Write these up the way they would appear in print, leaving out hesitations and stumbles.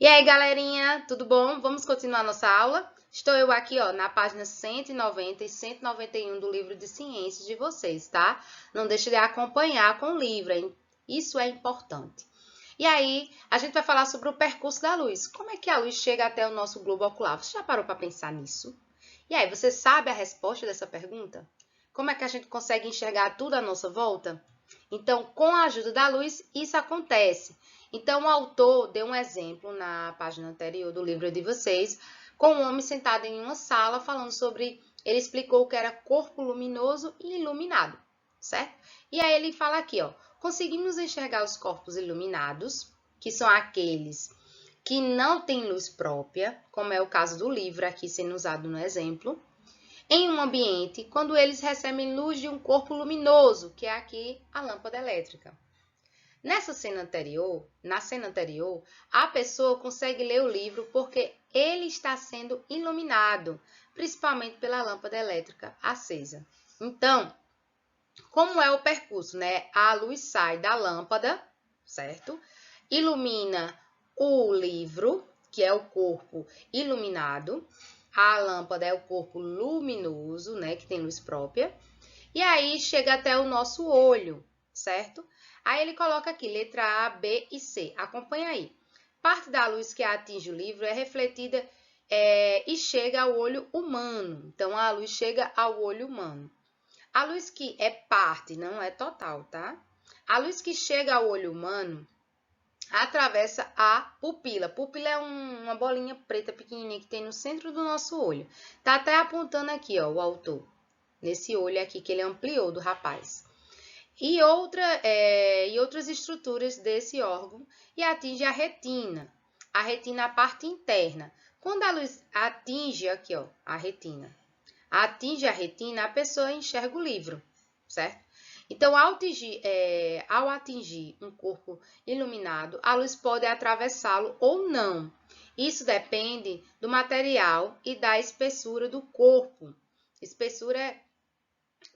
E aí, galerinha, tudo bom? Vamos continuar nossa aula? Estou eu aqui, ó, na página 190 e 191 do livro de ciências de vocês, tá? Não deixe de acompanhar com o livro, hein? Isso é importante. E aí, a gente vai falar sobre o percurso da luz. Como é que a luz chega até o nosso globo ocular? Você já parou para pensar nisso? E aí, você sabe a resposta dessa pergunta? Como é que a gente consegue enxergar tudo à nossa volta? Então, com a ajuda da luz, isso acontece. Então, o autor deu um exemplo na página anterior do livro de vocês, com um homem sentado em uma sala falando sobre. Ele explicou o que era corpo luminoso e iluminado, certo? E aí ele fala aqui, ó. Conseguimos enxergar os corpos iluminados, que são aqueles que não têm luz própria, como é o caso do livro aqui sendo usado no exemplo, em um ambiente quando eles recebem luz de um corpo luminoso, que é aqui a lâmpada elétrica. Na cena anterior, a pessoa consegue ler o livro porque ele está sendo iluminado, principalmente pela lâmpada elétrica acesa. Então, como é o percurso, né? A luz sai da lâmpada, certo? Ilumina o livro, que é o corpo iluminado. A lâmpada é o corpo luminoso, né? Que tem luz própria. E aí chega até o nosso olho, certo? Aí ele coloca aqui letra A, B e C. Acompanha aí. Parte da luz que atinge o livro é refletida e chega ao olho humano. Então, a luz chega ao olho humano. A luz que é parte, não é total, tá? A luz que chega ao olho humano atravessa a pupila. Pupila é uma bolinha preta pequenininha que tem no centro do nosso olho. Tá até apontando aqui, ó, o autor. Nesse olho aqui que ele ampliou do rapaz. E outras estruturas desse órgão e atinge a retina. A retina é a parte interna. Quando a luz atinge aqui, ó, a retina, a pessoa enxerga o livro, certo? Então, ao atingir um corpo iluminado, a luz pode atravessá-lo ou não. Isso depende do material e da espessura do corpo. Espessura é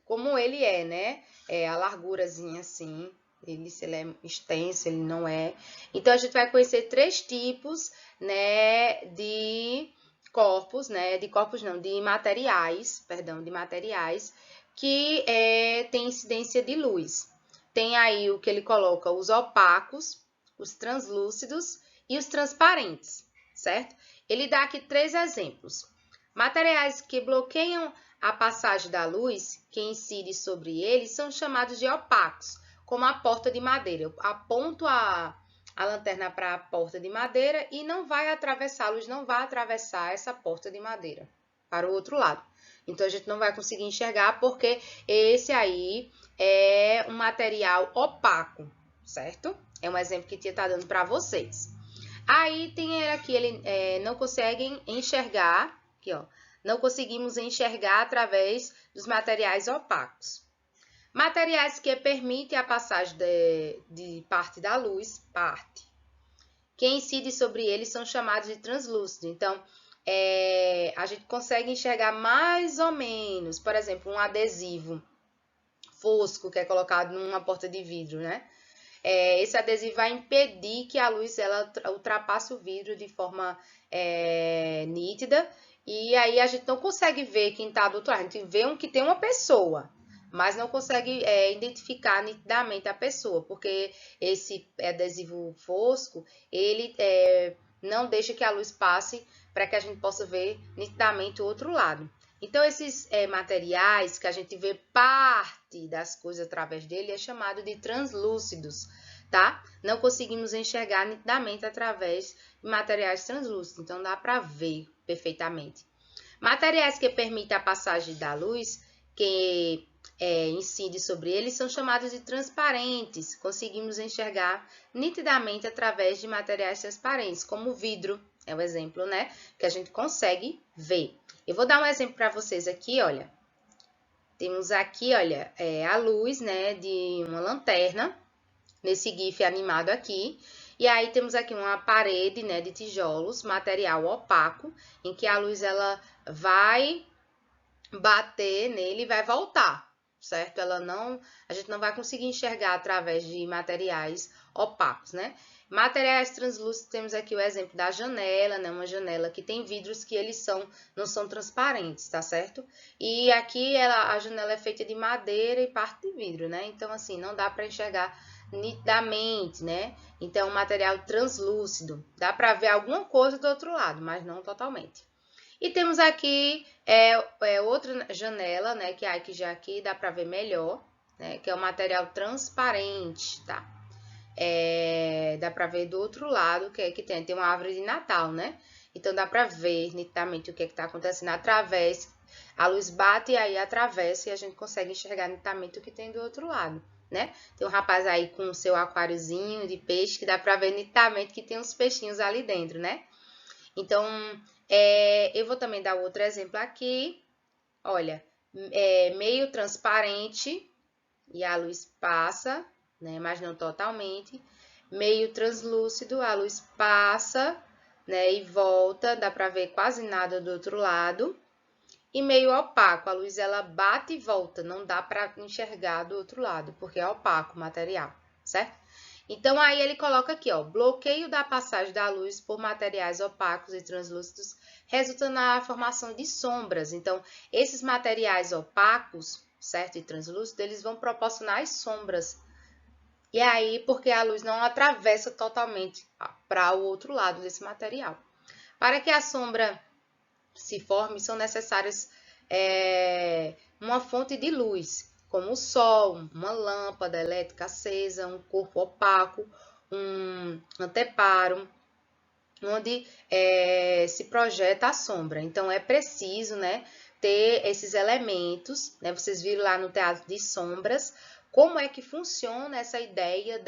como ele é, né? É a largurazinha assim, se ele é extenso, ele não é. Então, a gente vai conhecer três tipos, né, de corpos, né? De corpos não, de materiais, perdão, de materiais que tem incidência de luz. Tem aí o que ele coloca, os opacos, os translúcidos e os transparentes, certo? Ele dá aqui três exemplos. Materiais que bloqueiam a passagem da luz que incide sobre eles são chamados de opacos, como a porta de madeira. Eu aponto a lanterna para a porta de madeira e não vai atravessar, a luz não vai atravessar essa porta de madeira para o outro lado. Então, a gente não vai conseguir enxergar porque esse aí é um material opaco, certo? É um exemplo que tinha tá dando para vocês. Aí tem aqui, ele não conseguem enxergar, aqui ó, não conseguimos enxergar através dos materiais opacos. Materiais que permitem a passagem de parte da luz, que incide sobre eles são chamados de translúcidos. Então, a gente consegue enxergar mais ou menos, por exemplo, um adesivo fosco que é colocado numa porta de vidro, né? Esse adesivo vai impedir que a luz ela ultrapasse o vidro de forma nítida. E aí a gente não consegue ver quem está do outro lado. A gente vê que tem uma pessoa, mas não consegue identificar nitidamente a pessoa, porque esse adesivo fosco, ele não deixa que a luz passe para que a gente possa ver nitidamente o outro lado. Então, esses materiais que a gente vê parte das coisas através dele é chamado de translúcidos, tá? Não conseguimos enxergar nitidamente através de materiais translúcidos, então dá para ver perfeitamente. Materiais que permitem a passagem da luz, que incide sobre eles, são chamados de transparentes. Conseguimos enxergar nitidamente através de materiais transparentes, como o vidro, é o exemplo, né? Que a gente consegue ver. Eu vou dar um exemplo para vocês aqui, olha. Temos aqui, olha, a luz, né, de uma lanterna, nesse GIF animado aqui. E aí temos aqui uma parede, né, de tijolos, material opaco, em que a luz ela vai bater nele e vai voltar, certo? A gente não vai conseguir enxergar através de materiais opacos, né? Materiais translúcidos, temos aqui o exemplo da janela, né? Uma janela que tem vidros que eles não são transparentes, tá certo? E aqui a janela é feita de madeira e parte de vidro, né? Então, assim, não dá para enxergar nitidamente, né? Então, material translúcido. Dá para ver alguma coisa do outro lado, mas não totalmente. E temos aqui outra janela, né? Que já aqui dá para ver melhor, né? Que é o material transparente, tá? Dá para ver do outro lado que tem uma árvore de Natal, né? Então dá para ver nitidamente o que está acontecendo através. A luz bate e aí atravessa e a gente consegue enxergar nitidamente o que tem do outro lado, né? Tem um rapaz aí com o seu aquáriozinho de peixe que dá para ver nitidamente que tem uns peixinhos ali dentro, né? Então, eu vou também dar outro exemplo aqui. Olha, meio transparente e a luz passa, né? Mas não totalmente. Meio translúcido, a luz passa, né? E volta, dá para ver quase nada do outro lado. E meio opaco, a luz ela bate e volta, não dá para enxergar do outro lado, porque é opaco o material, certo? Então, aí ele coloca aqui, ó, bloqueio da passagem da luz por materiais opacos e translúcidos resulta na formação de sombras. Então, esses materiais opacos, certo, e translúcidos, eles vão proporcionar as sombras. E aí, porque a luz não atravessa totalmente para o outro lado desse material. Para que a sombra se forme, são necessárias uma fonte de luz, como o sol, uma lâmpada elétrica acesa, um corpo opaco, um anteparo, onde se projeta a sombra. Então, é preciso, né, ter esses elementos, né? Vocês viram lá no teatro de sombras, como é que funciona essa ideia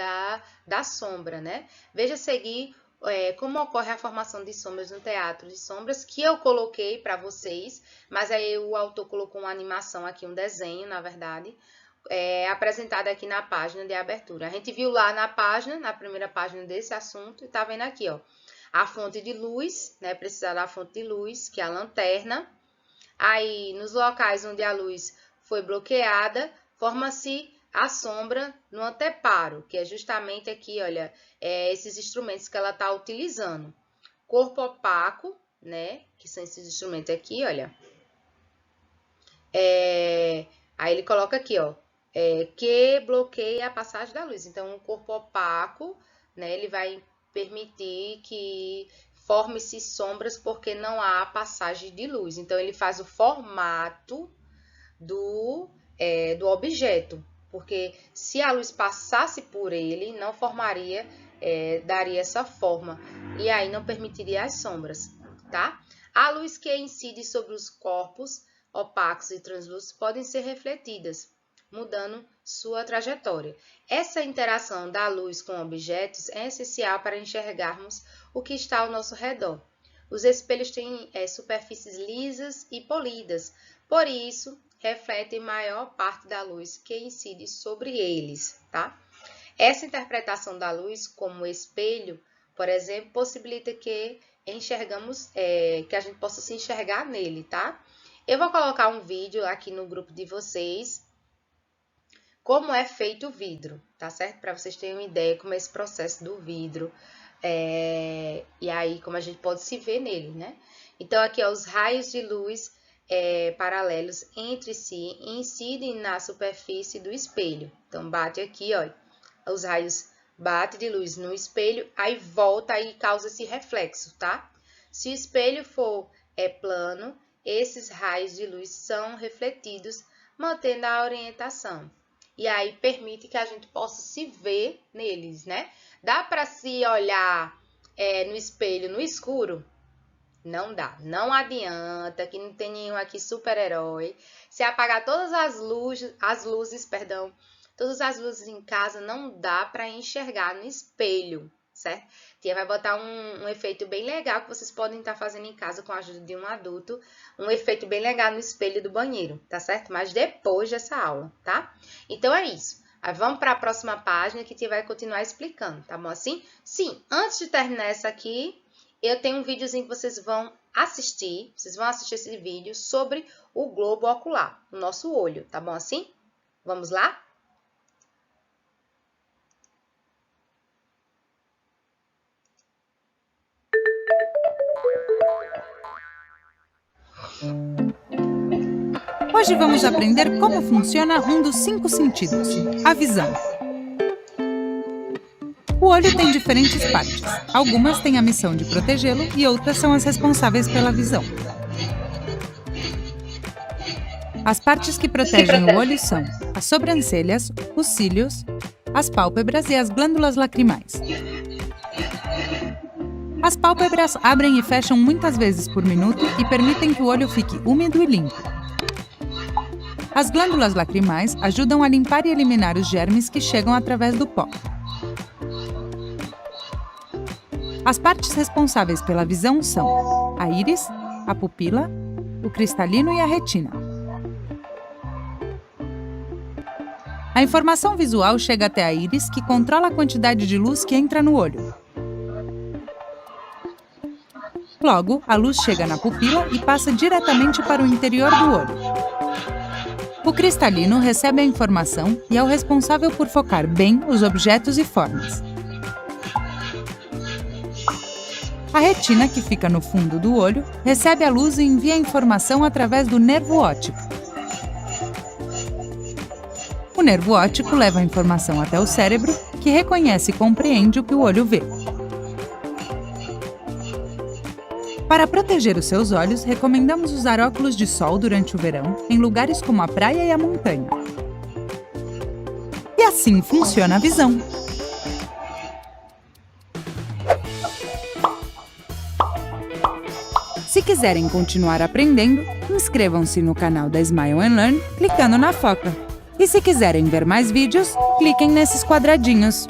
da sombra, né? Veja a seguir como ocorre a formação de sombras no teatro de sombras, que eu coloquei para vocês, mas aí o autor colocou uma animação aqui, um desenho, na verdade, apresentado aqui na página de abertura. A gente viu lá na página, na primeira página desse assunto, e tá vendo aqui, ó, a fonte de luz, né? Precisa da fonte de luz, que é a lanterna. Aí, nos locais onde a luz foi bloqueada, forma-se a sombra no anteparo, que é justamente aqui, olha, esses instrumentos que ela está utilizando. Corpo opaco, né? Que são esses instrumentos aqui, olha. Aí ele coloca aqui, ó, que bloqueia a passagem da luz. Então, o corpo opaco, né? Ele vai permitir que forme-se sombras porque não há passagem de luz. Então, ele faz o formato do objeto, porque se a luz passasse por ele, não formaria, daria essa forma, e aí não permitiria as sombras, tá? A luz que incide sobre os corpos opacos e translúcidos podem ser refletidas, mudando sua trajetória. Essa interação da luz com objetos é essencial para enxergarmos o que está ao nosso redor. Os espelhos têm superfícies lisas e polidas, por isso refletem maior parte da luz que incide sobre eles, tá? Essa interpretação da luz como espelho, por exemplo, possibilita que enxergamos, que a gente possa se enxergar nele, tá? Eu vou colocar um vídeo aqui no grupo de vocês, como é feito o vidro, tá certo? Para vocês terem uma ideia como é esse processo do vidro, e aí como a gente pode se ver nele, né? Então, aqui, ó, os raios de luz paralelos entre si incidem na superfície do espelho. Então, bate aqui, ó, os raios bate de luz no espelho, aí volta e causa esse reflexo, tá? Se o espelho for plano, esses raios de luz são refletidos, mantendo a orientação. E aí permite que a gente possa se ver neles, né? Dá para se olhar no espelho no escuro? Não dá, não adianta, que não tem nenhum aqui super-herói. Se apagar todas as luzes, todas as luzes em casa, não dá para enxergar no espelho, certo? Tia vai botar um efeito bem legal que vocês podem estar fazendo em casa com a ajuda de um adulto, um efeito bem legal no espelho do banheiro, tá certo? Mas depois dessa aula, tá? Então é isso. Aí vamos para a próxima página que a tia vai continuar explicando, tá bom assim? Sim, antes de terminar essa aqui, eu tenho um videozinho que vocês vão assistir esse vídeo sobre o globo ocular, o nosso olho, tá bom assim? Vamos lá? Hoje vamos aprender como funciona um dos 5 sentidos, a visão. O olho tem diferentes partes. Algumas têm a missão de protegê-lo e outras são as responsáveis pela visão. As partes que protegem o olho são as sobrancelhas, os cílios, as pálpebras e as glândulas lacrimais. As pálpebras abrem e fecham muitas vezes por minuto e permitem que o olho fique úmido e limpo. As glândulas lacrimais ajudam a limpar e eliminar os germes que chegam através do pó. As partes responsáveis pela visão são a íris, a pupila, o cristalino e a retina. A informação visual chega até a íris, que controla a quantidade de luz que entra no olho. Logo, a luz chega na pupila e passa diretamente para o interior do olho. O cristalino recebe a informação e é o responsável por focar bem os objetos e formas. A retina, que fica no fundo do olho, recebe a luz e envia a informação através do nervo óptico. O nervo óptico leva a informação até o cérebro, que reconhece e compreende o que o olho vê. Para proteger os seus olhos, recomendamos usar óculos de sol durante o verão, em lugares como a praia e a montanha. E assim funciona a visão. Se quiserem continuar aprendendo, inscrevam-se no canal da Smile & Learn clicando na foca. E se quiserem ver mais vídeos, cliquem nesses quadradinhos.